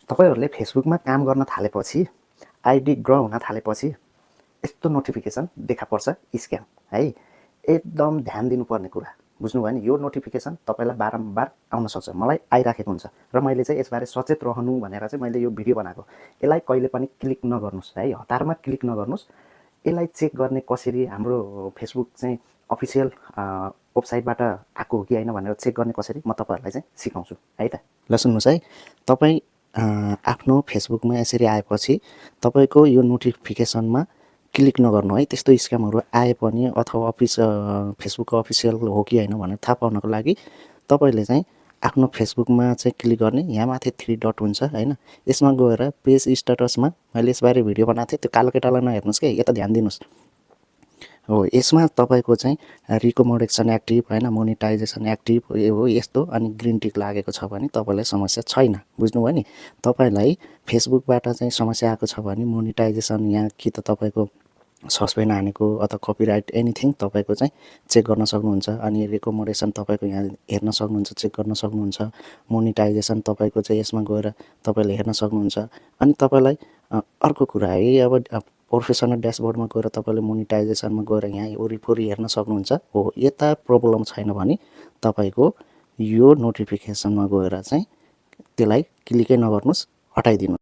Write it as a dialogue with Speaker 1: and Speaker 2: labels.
Speaker 1: तपाईहरुले फेसबुकमा काम गर्न थालेपछि आईडी ग्रो हुन थालेपछि यस्तो नोटिफिकेसन देखा पर्छ स्क्याम है। एकदम ध्यान दिनुपर्ने कुरा बुझ्नु भयो नि। यो नोटिफिकेसन तपाईलाई बारम्बार आउन सक्छ, मलाई आइराखेको हुन्छ र मैले चाहिँ यसबारे सचेत रहनु भनेर चाहिँ मैले यो भिडियो बनाएको। यसलाई कहिले पनि क्लिक नगर्नुस् है, हतारमा क्लिक नगर्नुस्। यसलाई चेक गर्ने कसरी, हाम्रो फेसबुक चाहिँ अफिसियल वेबसाइटबाट आएको हो कि हैन भनेर चेक गर्ने कसरी म तपाईहरुलाई चाहिँ सिकाउँछु है त। ल सुन्नुस् है, तपाई आफ्नो फेसबुकमा यसरी आएपछि तपाईको यो नोटिफिकेसनमा क्लिक नगर्नु है। त्यस्तो स्क्यामहरु आए पनि अथवा फेसबुकको अफिसियल हो कि हैन भनेर थाहा पाउनको लागि तपाईले चाहिँ आफ्नो फेसबुकमा चाहिँ क्लिक गर्ने। यहाँ माथि 3 डट हुन्छ हैन, यसमा गएर पेज स्ट्याटसमा मैले यसबारे भिडियो बनाएको थिएँ, त्यो कालो केटालाई नहेर्नुस् के, यता ध्यान दिनुस्। हो, यसमा तपाईको चाहिँ रिकमेन्डेसन एक्टिभ हैन, मोनेटाइजेसन एक्टिभ हो यस्तो, अनि ग्रीन टिक लागेको छ भने तपाईलाई समस्या छैन। बुझ्नु भयो नि। तपाईलाई फेसबुकबाट चाहिँ समस्या आएको छ भने मोनेटाइजेसन यहाँ कि त तपाईको सस्पेन्ड हानेको अथवा कपिराइट एनिथिङ तपाईको चाहिँ चेक गर्न सक्नुहुन्छ। अनि रिकमेन्डेसन तपाईको यहाँ हेर्न सक्नुहुन्छ, चेक गर्न सक्नुहुन्छ। मोनेटाइजेसन तपाईको चाहिँ यसमा गएर तपाईले हेर्न सक्नुहुन्छ। अनि तपाईलाई अर्को कुरा है, अब प्रोफेसनल ड्यासबोर्डमा गएर तपाईले मोनेटाइजेसनमा गएर यहाँ वरिपरि हेर्न सक्नुहुन्छ। हो, यता प्रब्लम छैन भने तपाईको यो नोटिफिकेसनमा गएर चाहिँ त्यसलाई क्लिकै नगर्नुस्, हटाइदिनु।